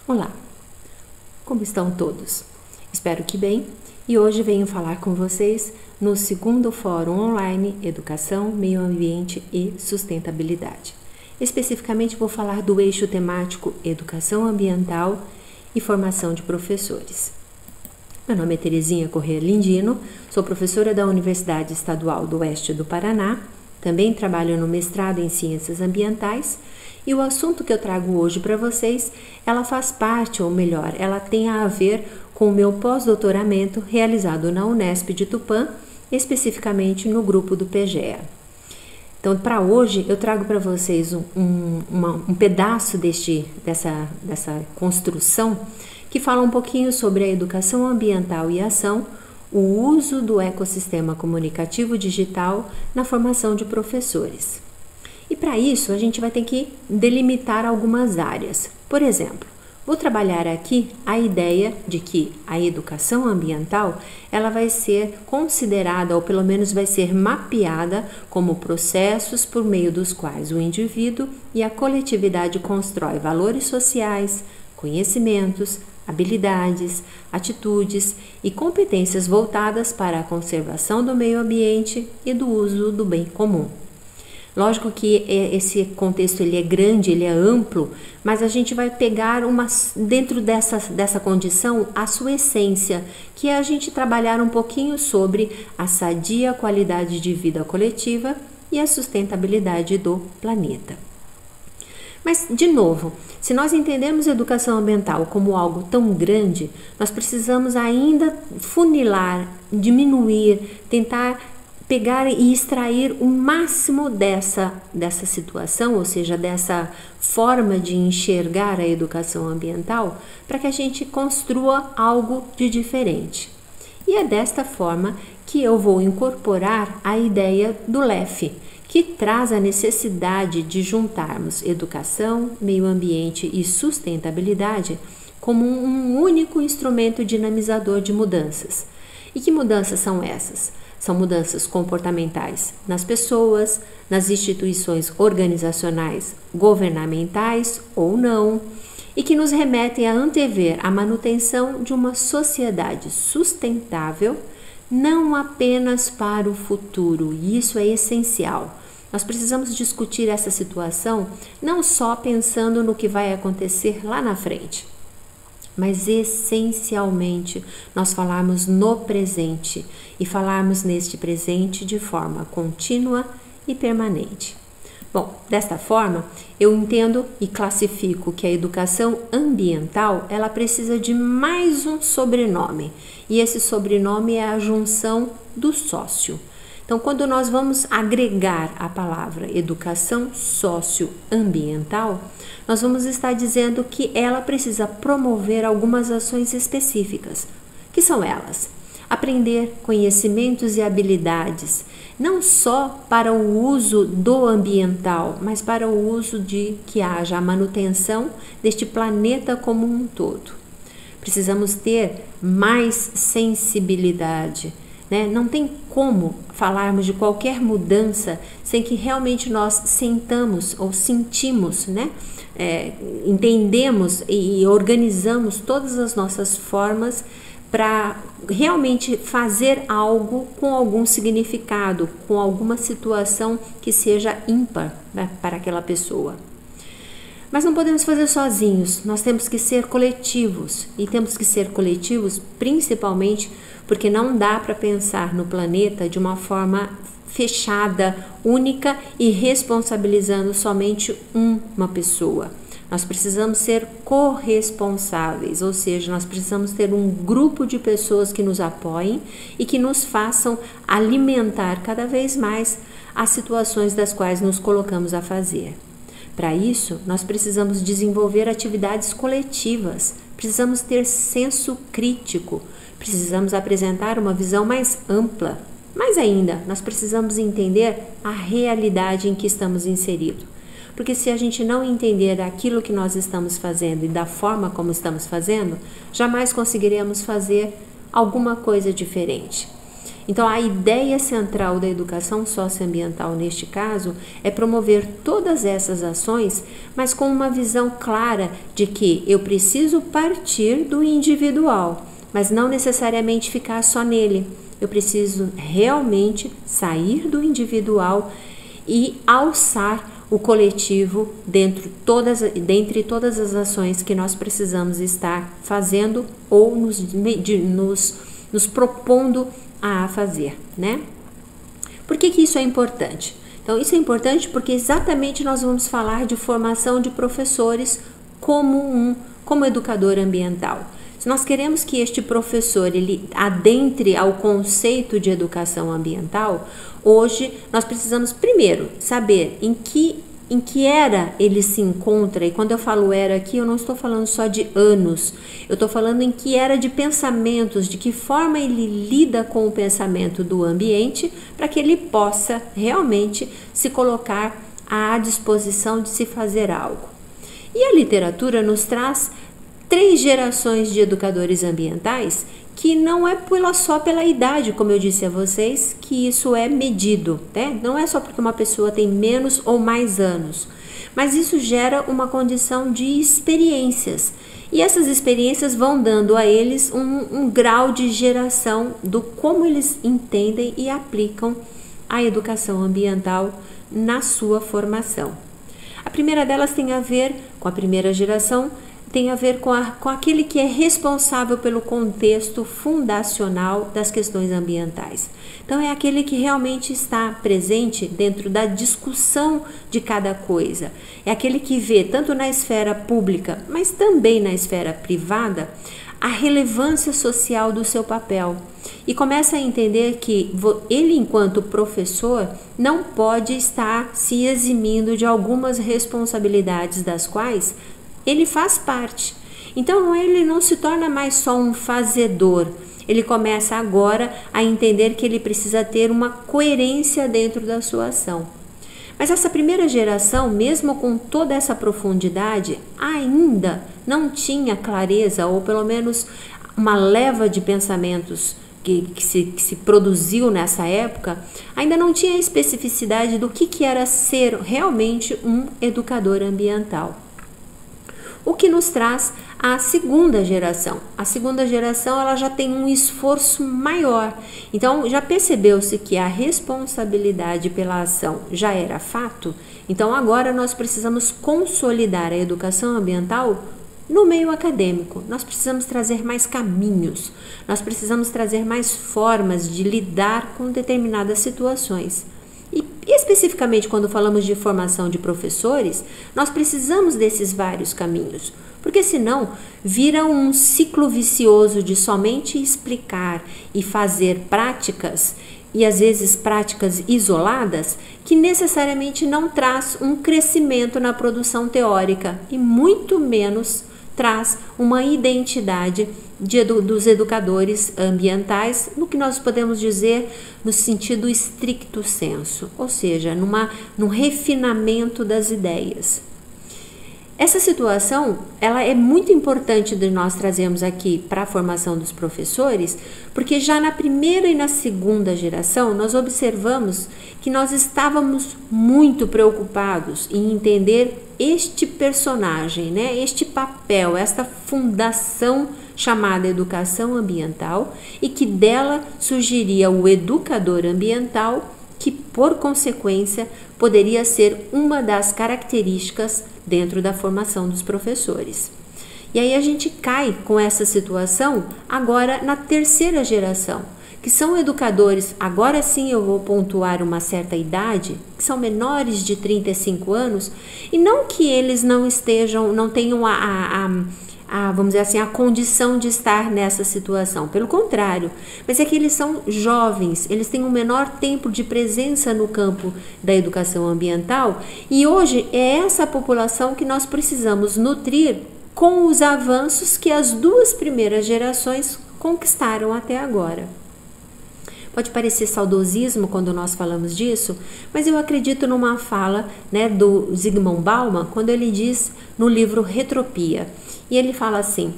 Olá, como estão todos? Espero que bem, e hoje venho falar com vocês no segundo Fórum Online Educação, Meio Ambiente e Sustentabilidade. Especificamente vou falar do eixo temático Educação Ambiental e Formação de Professores. Meu nome é Terezinha Corrêa Lindino, sou professora da Universidade Estadual do Oeste do Paraná, também trabalho no mestrado em Ciências Ambientais. E o assunto que eu trago hoje para vocês, ela faz parte, ou melhor, ela tem a ver com o meu pós-doutoramento realizado na Unesp de Tupã, especificamente no grupo do PGEA. Então, para hoje, eu trago para vocês um pedaço dessa construção que fala um pouquinho sobre a educação ambiental e ação, o uso do ecossistema comunicativo digital na formação de professores. E para isso, a gente vai ter que delimitar algumas áreas. Por exemplo, vou trabalhar aqui a ideia de que a educação ambiental, ela vai ser considerada, ou pelo menos vai ser mapeada como processos por meio dos quais o indivíduo e a coletividade constrói valores sociais, conhecimentos, habilidades, atitudes e competências voltadas para a conservação do meio ambiente e do uso do bem comum. Lógico que esse contexto ele é grande, ele é amplo, mas a gente vai pegar dentro dessa condição a sua essência, que é a gente trabalhar um pouquinho sobre a sadia qualidade de vida coletiva e a sustentabilidade do planeta. Mas, de novo, se nós entendemos a educação ambiental como algo tão grande, nós precisamos ainda funilar, diminuir, tentar pegar e extrair o máximo dessa situação, ou seja, dessa forma de enxergar a educação ambiental, para que a gente construa algo de diferente. E é desta forma que eu vou incorporar a ideia do LEF, que traz a necessidade de juntarmos educação, meio ambiente e sustentabilidade como um único instrumento dinamizador de mudanças. E que mudanças são essas? São mudanças comportamentais nas pessoas, nas instituições organizacionais, governamentais ou não, e que nos remetem a antever a manutenção de uma sociedade sustentável, não apenas para o futuro, e isso é essencial. Nós precisamos discutir essa situação não só pensando no que vai acontecer lá na frente, mas essencialmente nós falarmos no presente e falarmos neste presente de forma contínua e permanente. Bom, desta forma, eu entendo e classifico que a educação ambiental, ela precisa de mais um sobrenome, e esse sobrenome é a junção do sócio. Então, quando nós vamos agregar a palavra educação socioambiental, nós vamos estar dizendo que ela precisa promover algumas ações específicas. Que são elas? Aprender conhecimentos e habilidades, não só para o uso do ambiental, mas para o uso de que haja a manutenção deste planeta como um todo. Precisamos ter mais sensibilidade, né? Não tem como falarmos de qualquer mudança sem que realmente nós sentamos ou sentimos, né? Entendemos e organizamos todas as nossas formas para realmente fazer algo com algum significado, com alguma situação que seja ímpar, né, para aquela pessoa. Mas não podemos fazer sozinhos, nós temos que ser coletivos, e temos que ser coletivos principalmente porque não dá para pensar no planeta de uma forma fechada, única e responsabilizando somente uma pessoa. Nós precisamos ser corresponsáveis, ou seja, nós precisamos ter um grupo de pessoas que nos apoiem e que nos façam alimentar cada vez mais as situações das quais nos colocamos a fazer. Para isso, nós precisamos desenvolver atividades coletivas, precisamos ter senso crítico, precisamos apresentar uma visão mais ampla. Mais ainda, nós precisamos entender a realidade em que estamos inseridos. Porque se a gente não entender aquilo que nós estamos fazendo e da forma como estamos fazendo, jamais conseguiremos fazer alguma coisa diferente. Então, a ideia central da educação socioambiental, neste caso, é promover todas essas ações, mas com uma visão clara de que eu preciso partir do individual, mas não necessariamente ficar só nele. Eu preciso realmente sair do individual e alçar o coletivo dentre todas as ações que nós precisamos estar fazendo ou nos propondo a fazer, né? Por que isso é importante? Então, isso é importante porque exatamente nós vamos falar de formação de professores como educador ambiental. Se nós queremos que este professor ele adentre ao conceito de educação ambiental, hoje nós precisamos primeiro saber em que era ele se encontra, e quando eu falo era aqui, eu não estou falando só de anos, eu estou falando em que era de pensamentos, de que forma ele lida com o pensamento do ambiente, para que ele possa realmente se colocar à disposição de se fazer algo. E a literatura nos traz 3 gerações de educadores ambientais, que não é só pela idade, como eu disse a vocês, que isso é medido, né? Não é só porque uma pessoa tem menos ou mais anos, mas isso gera uma condição de experiências, e essas experiências vão dando a eles um grau de geração do como eles entendem e aplicam a educação ambiental na sua formação. A primeira delas tem a ver com a primeira geração, tem a ver com aquele que é responsável pelo contexto fundacional das questões ambientais. Então, é aquele que realmente está presente dentro da discussão de cada coisa. É aquele que vê, tanto na esfera pública, mas também na esfera privada, a relevância social do seu papel. E começa a entender que ele, enquanto professor, não pode estar se eximindo de algumas responsabilidades das quais ele faz parte. Então, ele não se torna mais só um fazedor. Ele começa agora a entender que ele precisa ter uma coerência dentro da sua ação. Mas essa primeira geração, mesmo com toda essa profundidade, ainda não tinha clareza, ou pelo menos uma leva de pensamentos que se produziu nessa época, ainda não tinha especificidade do que era ser realmente um educador ambiental. O que nos traz a segunda geração. A segunda geração ela já tem um esforço maior. Então, já percebeu-se que a responsabilidade pela ação já era fato? Então, agora nós precisamos consolidar a educação ambiental no meio acadêmico. Nós precisamos trazer mais caminhos, nós precisamos trazer mais formas de lidar com determinadas situações. E especificamente quando falamos de formação de professores, nós precisamos desses vários caminhos, porque senão vira um ciclo vicioso de somente explicar e fazer práticas, e às vezes práticas isoladas, que necessariamente não traz um crescimento na produção teórica e muito menos traz uma identidade dos educadores ambientais, no que nós podemos dizer no sentido estricto sensu, ou seja, num refinamento das ideias. Essa situação ela é muito importante de nós trazermos aqui para a formação dos professores, porque já na primeira e na segunda geração nós observamos que nós estávamos muito preocupados em entender este personagem, né? Este papel, esta fundação chamada educação ambiental, e que dela surgiria o educador ambiental, que por consequência poderia ser uma das características dentro da formação dos professores. E aí a gente cai com essa situação agora na terceira geração, que são educadores, agora sim eu vou pontuar uma certa idade, que são menores de 35 anos, e não que eles não tenham vamos dizer assim, a condição de estar nessa situação, pelo contrário, mas é que eles são jovens, eles têm um menor tempo de presença no campo da educação ambiental, e hoje é essa população que nós precisamos nutrir com os avanços que as 2 primeiras gerações conquistaram até agora. Pode parecer saudosismo quando nós falamos disso, mas eu acredito numa fala, né, do Zygmunt Bauman, quando ele diz no livro Retropia, e ele fala assim: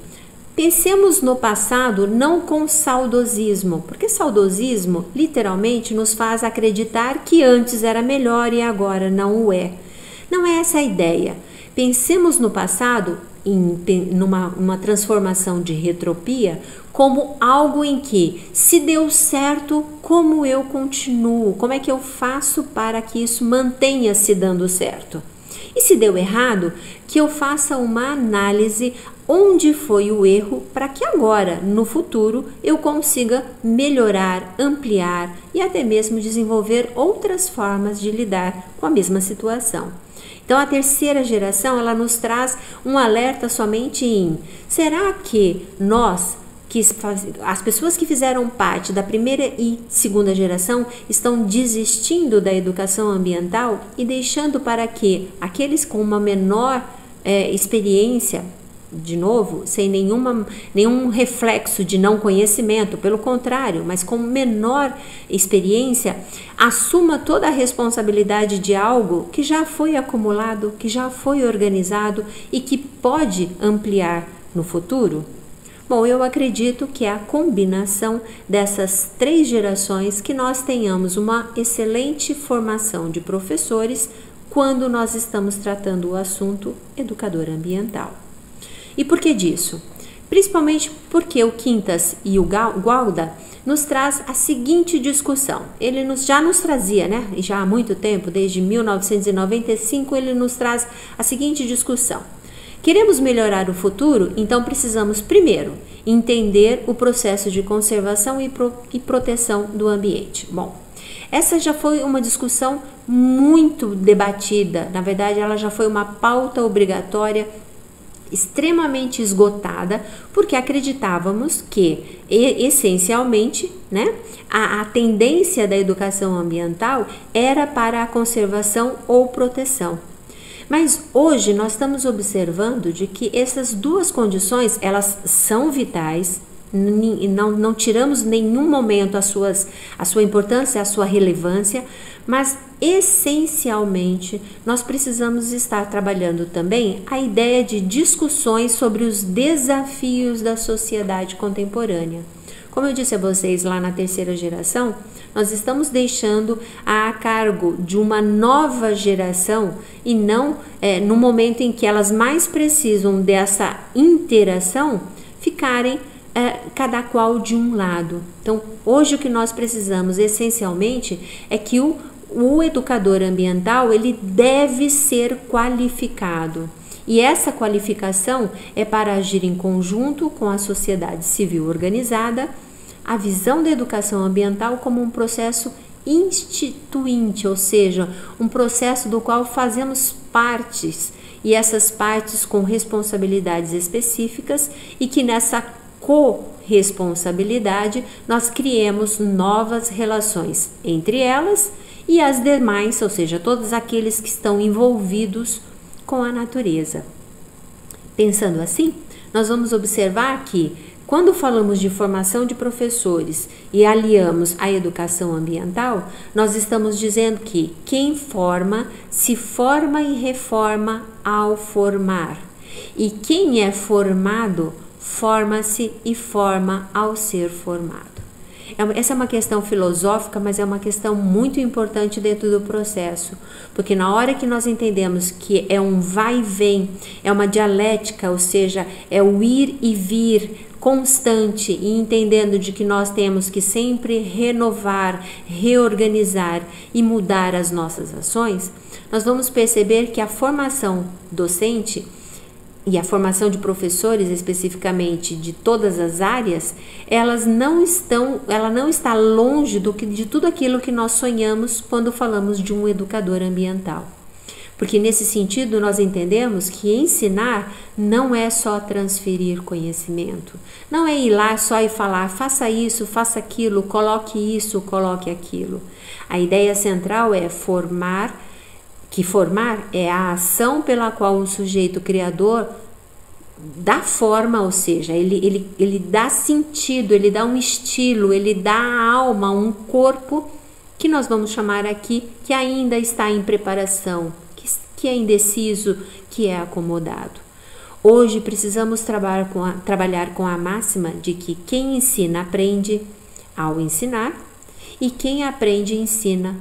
Pensemos no passado não com saudosismo, porque saudosismo literalmente nos faz acreditar que antes era melhor e agora não o é. Não é essa a ideia. Pensemos no passado, numa transformação de retropia, como algo em que, se deu certo, como eu continuo? Como é que eu faço para que isso mantenha se dando certo? E se deu errado, que eu faça uma análise onde foi o erro para que agora, no futuro, eu consiga melhorar, ampliar e até mesmo desenvolver outras formas de lidar com a mesma situação. Então, a terceira geração, ela nos traz um alerta somente em: será que nós, as pessoas que fizeram parte da primeira e segunda geração, estão desistindo da educação ambiental e deixando para que aqueles com uma menor experiência, de novo, sem nenhum reflexo de não conhecimento, pelo contrário, mas com menor experiência, assuma toda a responsabilidade de algo que já foi acumulado, que já foi organizado e que pode ampliar no futuro? Bom, eu acredito que é a combinação dessas 3 gerações que nós tenhamos uma excelente formação de professores quando nós estamos tratando o assunto educador ambiental. E por que disso? Principalmente porque o Quintas e o Gualda nos traz a seguinte discussão. Ele já nos trazia, né? E já há muito tempo, desde 1995, ele nos traz a seguinte discussão. Queremos melhorar o futuro? Então precisamos, primeiro, entender o processo de conservação e proteção do ambiente. Bom, essa já foi uma discussão muito debatida. Na verdade, ela já foi uma pauta obrigatória extremamente esgotada, porque acreditávamos que, essencialmente, né, a tendência da educação ambiental era para a conservação ou proteção. Mas hoje nós estamos observando de que essas 2 condições, elas são vitais, não tiramos em nenhum momento a sua importância, a sua relevância, mas essencialmente nós precisamos estar trabalhando também a ideia de discussões sobre os desafios da sociedade contemporânea. Como eu disse a vocês lá na terceira geração, nós estamos deixando a cargo de uma nova geração e não no momento em que elas mais precisam dessa interação, ficarem cada qual de um lado. Então, hoje o que nós precisamos essencialmente é que o educador ambiental, ele deve ser qualificado. E essa qualificação é para agir em conjunto com a sociedade civil organizada, a visão da educação ambiental como um processo instituinte, ou seja, um processo do qual fazemos partes, e essas partes com responsabilidades específicas, e que nessa corresponsabilidade nós criemos novas relações entre elas e as demais, ou seja, todos aqueles que estão envolvidos com a natureza. Pensando assim, nós vamos observar que, quando falamos de formação de professores e aliamos a educação ambiental, nós estamos dizendo que quem forma, se forma e reforma ao formar. E quem é formado, forma-se e forma ao ser formado. Essa é uma questão filosófica, mas é uma questão muito importante dentro do processo, porque na hora que nós entendemos que é um vai e vem, é uma dialética, ou seja, é o ir e vir constante, e entendendo de que nós temos que sempre renovar, reorganizar e mudar as nossas ações, nós vamos perceber que a formação docente e a formação de professores, especificamente de todas as áreas, ela não está longe de tudo aquilo que nós sonhamos quando falamos de um educador ambiental. Porque nesse sentido nós entendemos que ensinar não é só transferir conhecimento, não é ir lá só e falar faça isso, faça aquilo, coloque isso, coloque aquilo. A ideia central é formar, que formar é a ação pela qual o sujeito criador dá forma, ou seja, ele dá sentido, ele dá um estilo, ele dá a alma, um corpo que nós vamos chamar aqui que ainda está em preparação, que é indeciso, que é acomodado. Hoje precisamos trabalhar com a máxima de que quem ensina aprende ao ensinar e quem aprende ensina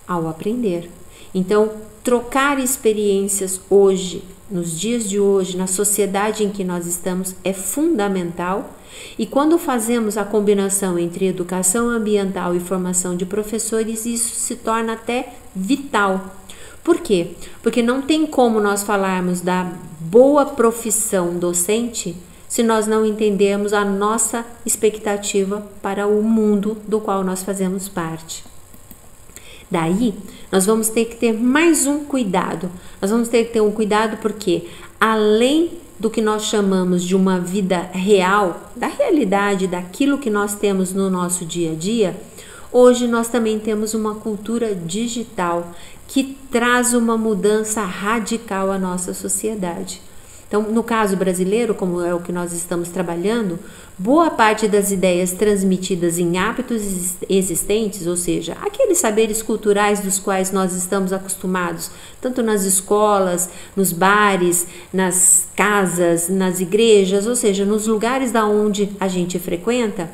ao aprender. Então, trocar experiências hoje, nos dias de hoje, na sociedade em que nós estamos, é fundamental. E quando fazemos a combinação entre educação ambiental e formação de professores, isso se torna até vital. Por quê? Porque não tem como nós falarmos da boa profissão docente se nós não entendermos a nossa expectativa para o mundo do qual nós fazemos parte. Daí, nós vamos ter que ter mais um cuidado. Nós vamos ter que ter um cuidado porque, além do que nós chamamos de uma vida real, da realidade, daquilo que nós temos no nosso dia a dia, hoje nós também temos uma cultura digital que traz uma mudança radical à nossa sociedade. Então, no caso brasileiro, como é o que nós estamos trabalhando, boa parte das ideias transmitidas em hábitos existentes, ou seja, aqueles saberes culturais dos quais nós estamos acostumados, tanto nas escolas, nos bares, nas casas, nas igrejas, ou seja, nos lugares da onde a gente frequenta,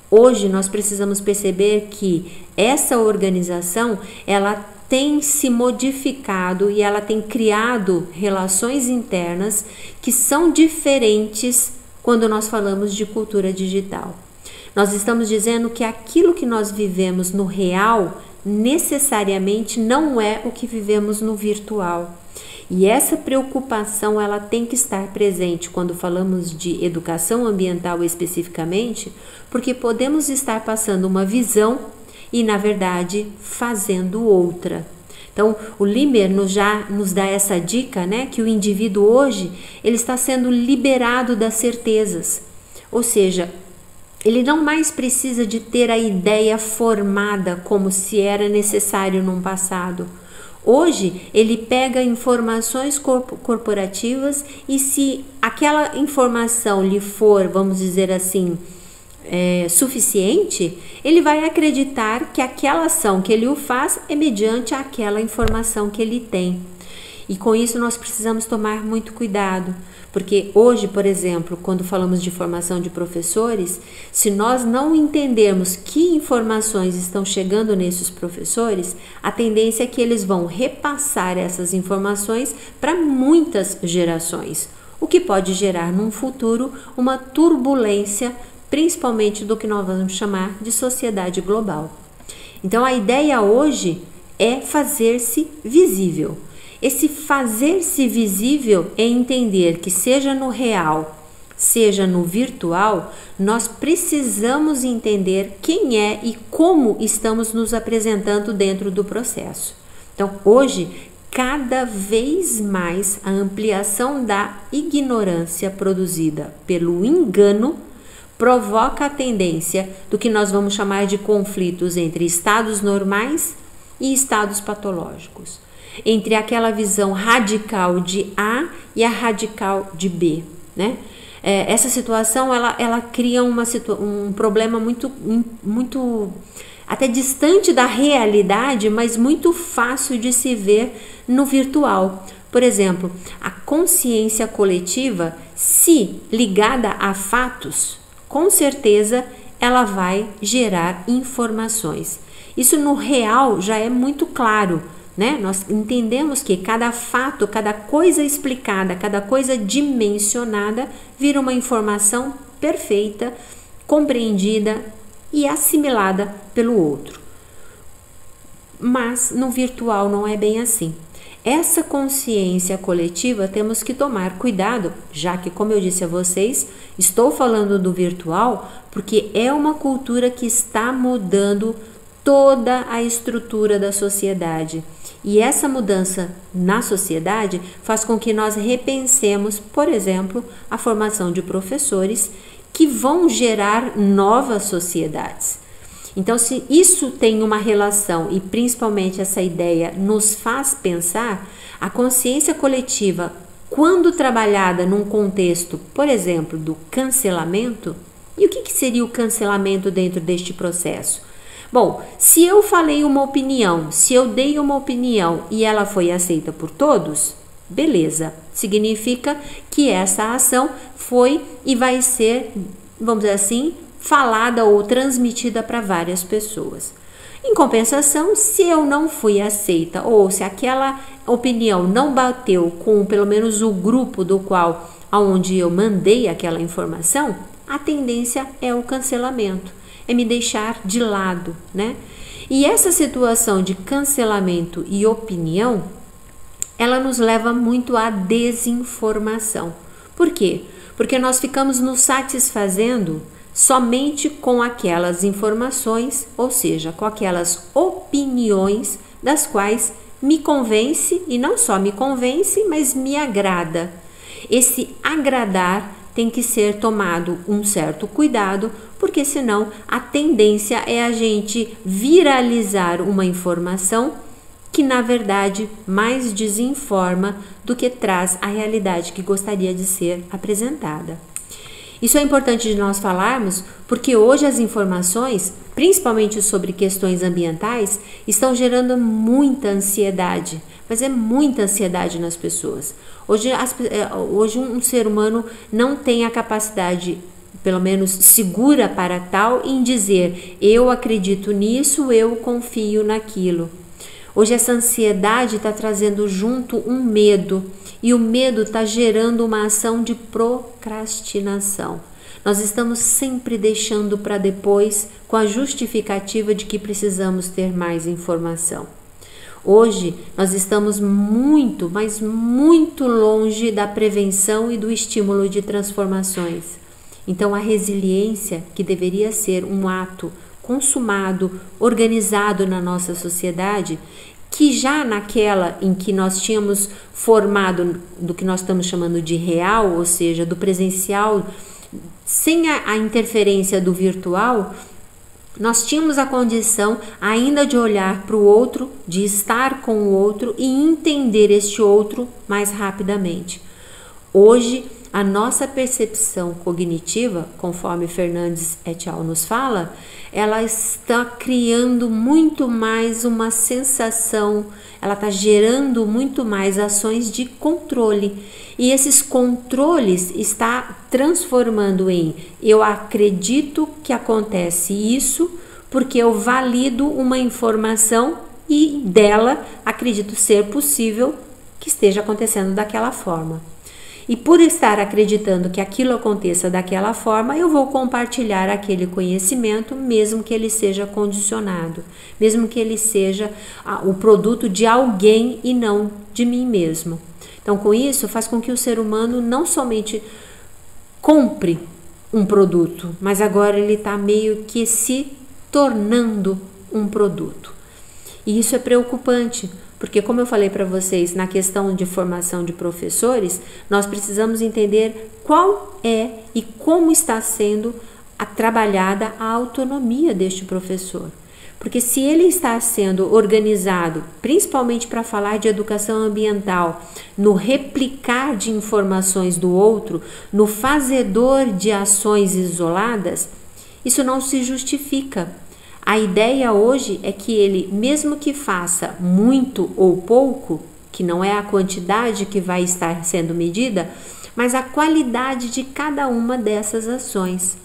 hoje nós precisamos perceber que essa organização, ela tem se modificado e ela tem criado relações internas que são diferentes quando nós falamos de cultura digital. Nós estamos dizendo que aquilo que nós vivemos no real necessariamente não é o que vivemos no virtual. E essa preocupação ela tem que estar presente quando falamos de educação ambiental especificamente, porque podemos estar passando uma visão e, na verdade, fazendo outra. Então, o Limer já nos dá essa dica, né, que o indivíduo hoje ele está sendo liberado das certezas, ou seja, ele não mais precisa de ter a ideia formada como se era necessário num passado. Hoje, ele pega informações corporativas e se aquela informação lhe for, vamos dizer assim, suficiente, ele vai acreditar que aquela ação que ele o faz é mediante aquela informação que ele tem. E com isso nós precisamos tomar muito cuidado, porque hoje, por exemplo, quando falamos de formação de professores, se nós não entendermos que informações estão chegando nesses professores, a tendência é que eles vão repassar essas informações para muitas gerações, o que pode gerar num futuro uma turbulência, principalmente do que nós vamos chamar de sociedade global. Então, a ideia hoje é fazer-se visível. Esse fazer-se visível é entender que, seja no real, seja no virtual, nós precisamos entender quem é e como estamos nos apresentando dentro do processo. Então, hoje, cada vez mais a ampliação da ignorância produzida pelo engano provoca a tendência do que nós vamos chamar de conflitos entre estados normais e estados patológicos, entre aquela visão radical de A e a radical de B, né? Essa situação ela cria um problema muito até distante da realidade, mas muito fácil de se ver no virtual. Por exemplo, a consciência coletiva, se ligada a fatos, com certeza ela vai gerar informações. Isso no real já é muito claro, né? Nós entendemos que cada fato, cada coisa explicada, cada coisa dimensionada vira uma informação perfeita, compreendida e assimilada pelo outro. Mas no virtual não é bem assim. Essa consciência coletiva temos que tomar cuidado, já que, como eu disse a vocês, estou falando do virtual porque é uma cultura que está mudando toda a estrutura da sociedade. E essa mudança na sociedade faz com que nós repensemos, por exemplo, a formação de professores que vão gerar novas sociedades. Então, se isso tem uma relação e principalmente essa ideia nos faz pensar, a consciência coletiva, quando trabalhada num contexto, por exemplo, do cancelamento, e o que seria o cancelamento dentro deste processo? Bom, se eu falei uma opinião, se eu dei uma opinião e ela foi aceita por todos, Beleza, significa que essa ação foi e vai ser, vamos dizer assim, falada ou transmitida para várias pessoas. Em compensação, se eu não fui aceita ou se aquela opinião não bateu com pelo menos o grupo do qual aonde eu mandei aquela informação, a tendência é o cancelamento, é me deixar de lado, né? E essa situação de cancelamento e opinião, ela nos leva muito à desinformação. Por quê? Porque nós ficamos nos satisfazendo somente com aquelas informações, ou seja, com aquelas opiniões das quais me convence, e não só me convence, mas me agrada. Esse agradar tem que ser tomado um certo cuidado, porque senão a tendência é a gente viralizar uma informação que na verdade mais desinforma do que traz a realidade que gostaria de ser apresentada. Isso é importante de nós falarmos porque hoje as informações, principalmente sobre questões ambientais, estão gerando muita ansiedade, mas é muita ansiedade nas pessoas. Hoje um ser humano não tem a capacidade, pelo menos segura para tal, em dizer eu acredito nisso, eu confio naquilo. Hoje essa ansiedade está trazendo junto um medo, e o medo está gerando uma ação de procrastinação. Nós estamos sempre deixando para depois com a justificativa de que precisamos ter mais informação. Hoje nós estamos muito, mas muito longe da prevenção e do estímulo de transformações. Então a resiliência, que deveria ser um ato consumado, organizado na nossa sociedade, que já naquela em que nós tínhamos formado do que nós estamos chamando de real, ou seja, do presencial, sem a interferência do virtual, nós tínhamos a condição ainda de olhar para o outro, de estar com o outro e entender este outro mais rapidamente. Hoje, a nossa percepção cognitiva, conforme Fernandes et al. Nos fala, ela está criando muito mais uma sensação, ela está gerando muito mais ações de controle. E esses controles está transformando em eu acredito que acontece isso porque eu valido uma informação e dela acredito ser possível que esteja acontecendo daquela forma. E por estar acreditando que aquilo aconteça daquela forma, eu vou compartilhar aquele conhecimento, mesmo que ele seja condicionado, mesmo que ele seja o produto de alguém e não de mim mesmo. Então, com isso, faz com que o ser humano não somente compre um produto, mas agora ele está meio que se tornando um produto. E isso é preocupante, porque como eu falei para vocês na questão de formação de professores, nós precisamos entender qual é e como está sendo trabalhada a autonomia deste professor. Porque se ele está sendo organizado, principalmente para falar de educação ambiental, no replicar de informações do outro, no fazedor de ações isoladas, isso não se justifica. A ideia hoje é que ele, mesmo que faça muito ou pouco, que não é a quantidade que vai estar sendo medida, mas a qualidade de cada uma dessas ações.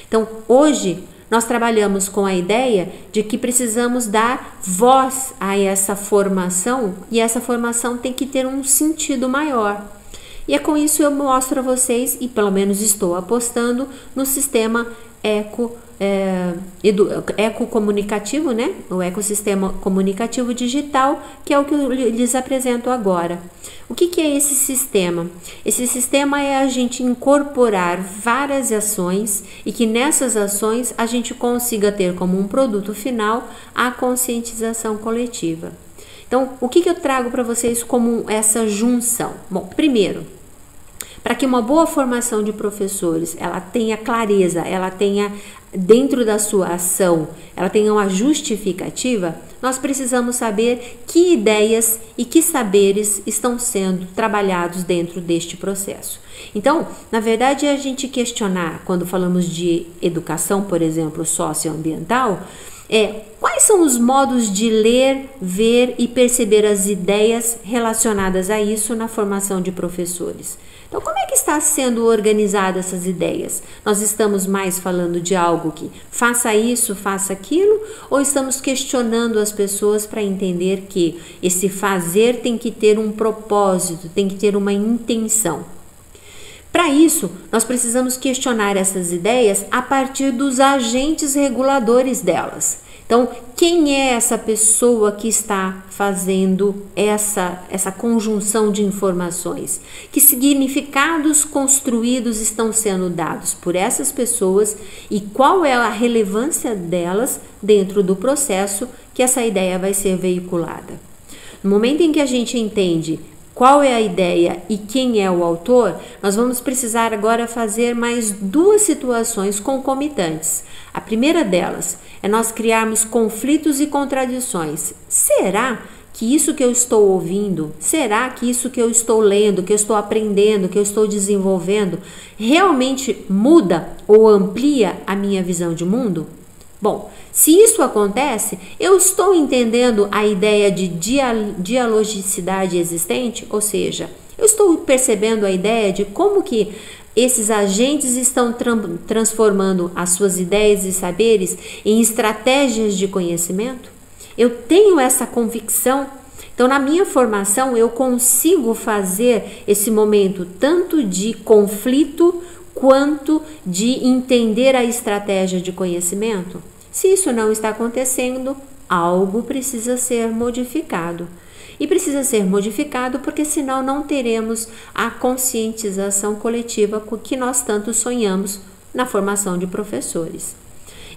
Então, hoje, nós trabalhamos com a ideia de que precisamos dar voz a essa formação e essa formação tem que ter um sentido maior. E é com isso eu mostro a vocês, e pelo menos estou apostando, no sistema ecocomunicativo, né? O ecossistema comunicativo digital, que é o que eu lhes apresento agora. O que é esse sistema? Esse sistema é a gente incorporar várias ações e que nessas ações a gente consiga ter como um produto final a conscientização coletiva. Então, o que eu trago para vocês como essa junção? Bom, primeiro, para que uma boa formação de professores, ela tenha clareza, ela tenha dentro da sua ação, ela tenha uma justificativa, nós precisamos saber que ideias e que saberes estão sendo trabalhados dentro deste processo. Então, na verdade, é a gente questionar, quando falamos de educação, por exemplo, socioambiental, Quais são os modos de ler, ver e perceber as ideias relacionadas a isso na formação de professores? Então, como é que está sendo organizadas essas ideias? Nós estamos mais falando de algo que faça isso, faça aquilo, ou estamos questionando as pessoas para entender que esse fazer tem que ter um propósito, tem que ter uma intenção? Para isso, nós precisamos questionar essas ideias a partir dos agentes reguladores delas. Então, quem é essa pessoa que está fazendo essa conjunção de informações? Que significados construídos estão sendo dados por essas pessoas e qual é a relevância delas dentro do processo que essa ideia vai ser veiculada? No momento em que a gente entende qual é a ideia e quem é o autor, nós vamos precisar agora fazer mais duas situações concomitantes. A primeira delas é nós criarmos conflitos e contradições. Será que isso que eu estou ouvindo, será que isso que eu estou lendo, que eu estou aprendendo, que eu estou desenvolvendo, realmente muda ou amplia a minha visão de mundo? Bom, se isso acontece, eu estou entendendo a ideia de dialogicidade existente, ou seja, eu estou percebendo a ideia de como que esses agentes estão transformando as suas ideias e saberes em estratégias de conhecimento? Eu tenho essa convicção. Então, na minha formação, eu consigo fazer esse momento tanto de conflito quanto de entender a estratégia de conhecimento? Se isso não está acontecendo, algo precisa ser modificado. E precisa ser modificado porque senão não teremos a conscientização coletiva com que nós tanto sonhamos na formação de professores.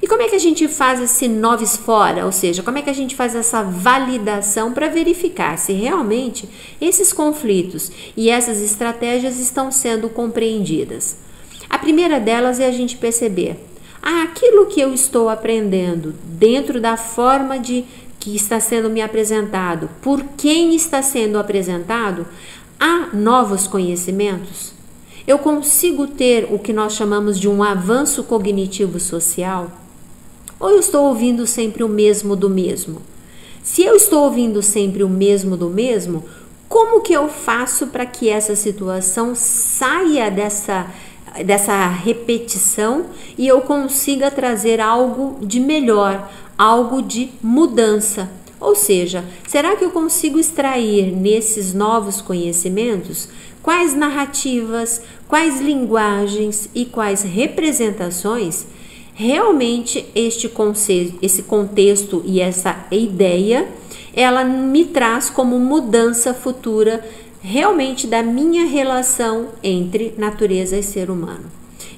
E como é que a gente faz esse novis fora? Ou seja, como é que a gente faz essa validação para verificar se realmente esses conflitos e essas estratégias estão sendo compreendidas? A primeira delas é a gente perceber aquilo que eu estou aprendendo dentro da forma que está sendo me apresentado, por quem está sendo apresentado, há novos conhecimentos? Eu consigo ter o que nós chamamos de um avanço cognitivo social? Ou eu estou ouvindo sempre o mesmo do mesmo? Se eu estou ouvindo sempre o mesmo do mesmo, como que eu faço para que essa situação saia dessa repetição e eu consiga trazer algo de melhor, algo de mudança? Ou seja, será que eu consigo extrair nesses novos conhecimentos quais narrativas, quais linguagens e quais representações realmente esse contexto e essa ideia, ela me traz como mudança futura realmente da minha relação entre natureza e ser humano?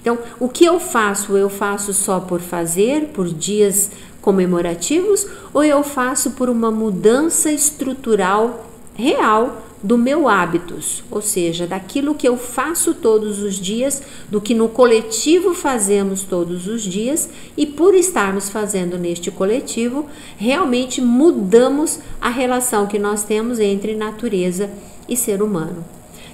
Então, o que eu faço só por fazer, por dias comemorativos, ou eu faço por uma mudança estrutural real do meu hábitos, ou seja, daquilo que eu faço todos os dias, do que no coletivo fazemos todos os dias, e por estarmos fazendo neste coletivo, realmente mudamos a relação que nós temos entre natureza e ser humano.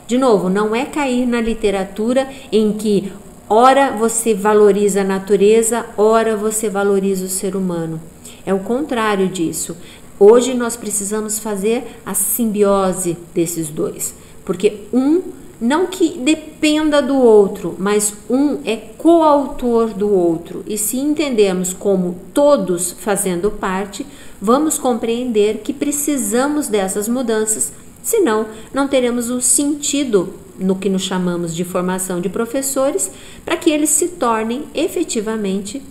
De novo, não é cair na literatura em que ora você valoriza a natureza, ora você valoriza o ser humano. É o contrário disso. Hoje nós precisamos fazer a simbiose desses dois, porque um não que dependa do outro, mas um é coautor do outro. E se entendermos como todos fazendo parte, vamos compreender que precisamos dessas mudanças, senão não teremos o sentido no que nos chamamos de formação de professores, para que eles se tornem efetivamente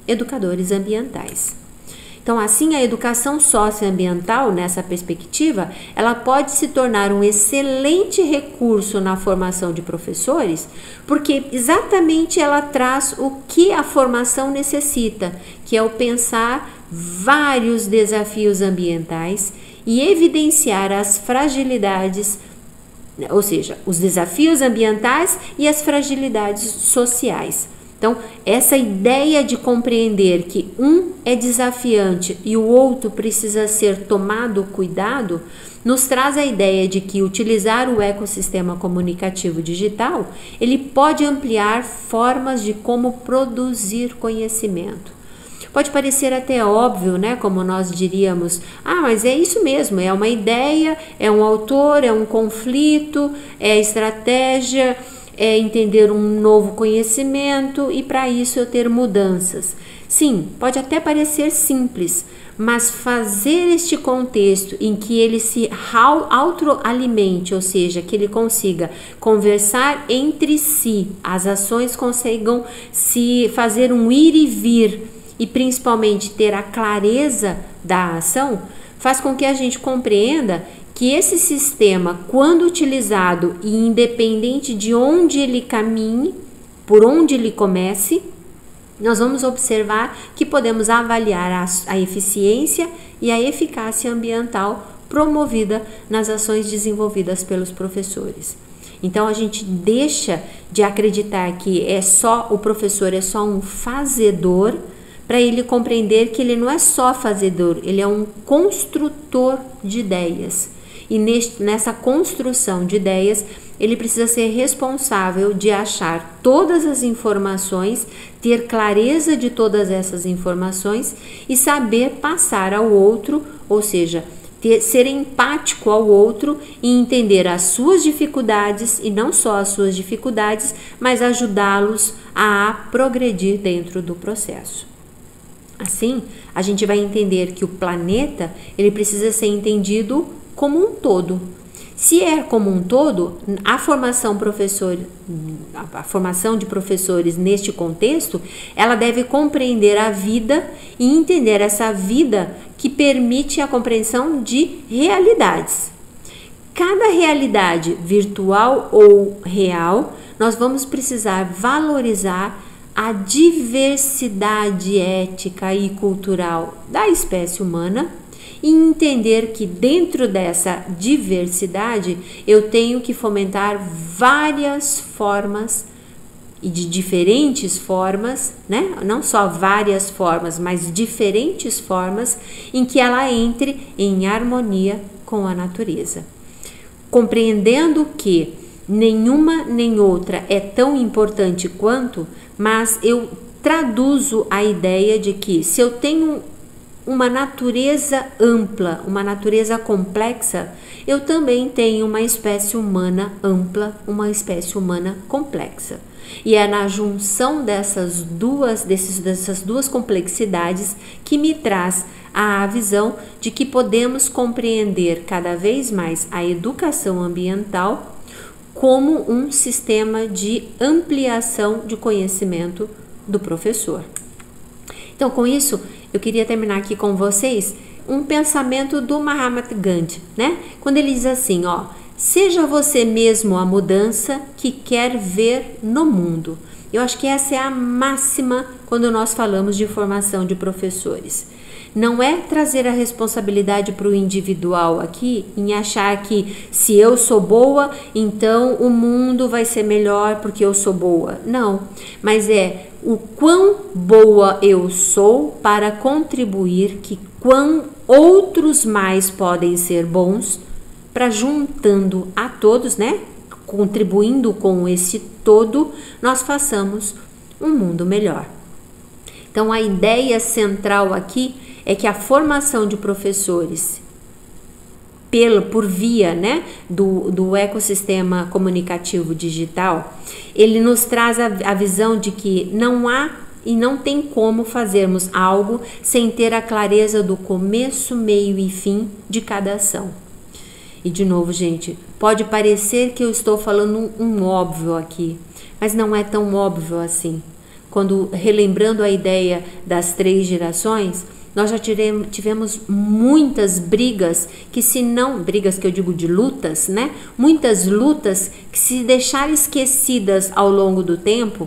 educadores ambientais. Então, assim, a educação socioambiental, nessa perspectiva, ela pode se tornar um excelente recurso na formação de professores, porque exatamente ela traz o que a formação necessita, que é o pensar vários desafios ambientais e evidenciar as fragilidades, ou seja, os desafios ambientais e as fragilidades sociais. Então, essa ideia de compreender que um é desafiante e o outro precisa ser tomado cuidado, nos traz a ideia de que utilizar o ecossistema comunicativo digital, ele pode ampliar formas de como produzir conhecimento. Pode parecer até óbvio, né? Como nós diríamos, mas é isso mesmo, é uma ideia, é um autor, é um conflito, é estratégia, é entender um novo conhecimento e para isso eu ter mudanças. Sim, pode até parecer simples, mas fazer este contexto em que ele se autoalimente, ou seja, que ele consiga conversar entre si, as ações consigam se fazer um ir e vir e principalmente ter a clareza da ação, faz com que a gente compreenda que esse sistema, quando utilizado e independente de onde ele caminhe, por onde ele comece, nós vamos observar que podemos avaliar a eficiência e a eficácia ambiental promovida nas ações desenvolvidas pelos professores. Então a gente deixa de acreditar que o professor é só um fazedor, para ele compreender que ele não é só fazedor, ele é um construtor de ideias. E nessa construção de ideias, ele precisa ser responsável de achar todas as informações, ter clareza de todas essas informações e saber passar ao outro, ou seja, ser empático ao outro e entender as suas dificuldades e não só as suas dificuldades, mas ajudá-los a progredir dentro do processo. Assim, a gente vai entender que o planeta ele precisa ser entendido como um todo. Se é como um todo, a formação de professores neste contexto, ela deve compreender a vida e entender essa vida que permite a compreensão de realidades. Cada realidade virtual ou real, nós vamos precisar valorizar a diversidade ética e cultural da espécie humana e entender que dentro dessa diversidade eu tenho que fomentar várias formas e de diferentes formas, né? Não só várias formas, mas diferentes formas em que ela entre em harmonia com a natureza. Compreendendo que nenhuma nem outra é tão importante quanto, mas eu traduzo a ideia de que se eu tenho uma natureza ampla, uma natureza complexa, eu também tenho uma espécie humana ampla, uma espécie humana complexa. E é na junção dessas duas complexidades que me traz a visão de que podemos compreender cada vez mais a educação ambiental como um sistema de ampliação de conhecimento do professor. Então, com isso, eu queria terminar aqui com vocês um pensamento do Mahatma Gandhi, né? Quando ele diz assim, seja você mesmo a mudança que quer ver no mundo. Eu acho que essa é a máxima quando nós falamos de formação de professores. Não é trazer a responsabilidade para o individual aqui, em achar que se eu sou boa, então o mundo vai ser melhor porque eu sou boa. Não, mas é o quão boa eu sou para contribuir, que quão outros mais podem ser bons, para juntando a todos, né? Contribuindo com esse todo, nós façamos um mundo melhor. Então a ideia central aqui é que a formação de professores por via, né, do ecossistema comunicativo digital, ele nos traz a visão de que não há e não tem como fazermos algo sem ter a clareza do começo, meio e fim de cada ação. E de novo, gente, pode parecer que eu estou falando um óbvio aqui, mas não é tão óbvio assim. Quando relembrando a ideia das 3 gerações, nós já tivemos muitas brigas, brigas que eu digo de lutas, né? Muitas lutas que, se deixar esquecidas ao longo do tempo,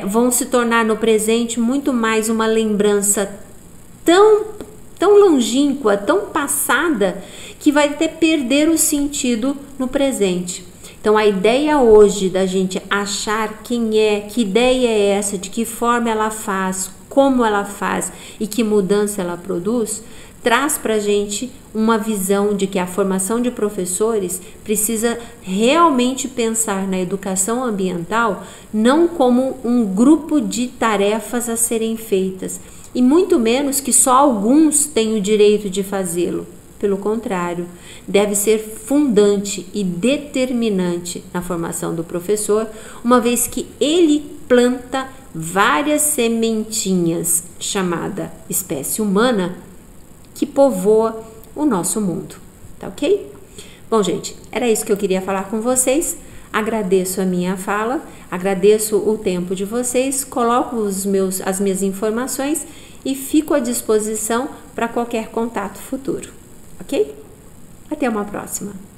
vão se tornar no presente muito mais uma lembrança tão longínqua, tão passada, que vai até perder o sentido no presente. Então a ideia hoje da gente achar quem é, que ideia é essa, de que forma ela faz, como ela faz e que mudança ela produz, traz para a gente uma visão de que a formação de professores precisa realmente pensar na educação ambiental não como um grupo de tarefas a serem feitas, e muito menos que só alguns têm o direito de fazê-lo. Pelo contrário, deve ser fundante e determinante na formação do professor, uma vez que ele planta várias sementinhas, chamada espécie humana, que povoa o nosso mundo. Tá ok? Bom, gente, era isso que eu queria falar com vocês. Agradeço a minha fala, agradeço o tempo de vocês, coloco as minhas informações e fico à disposição para qualquer contato futuro. Ok? Até uma próxima!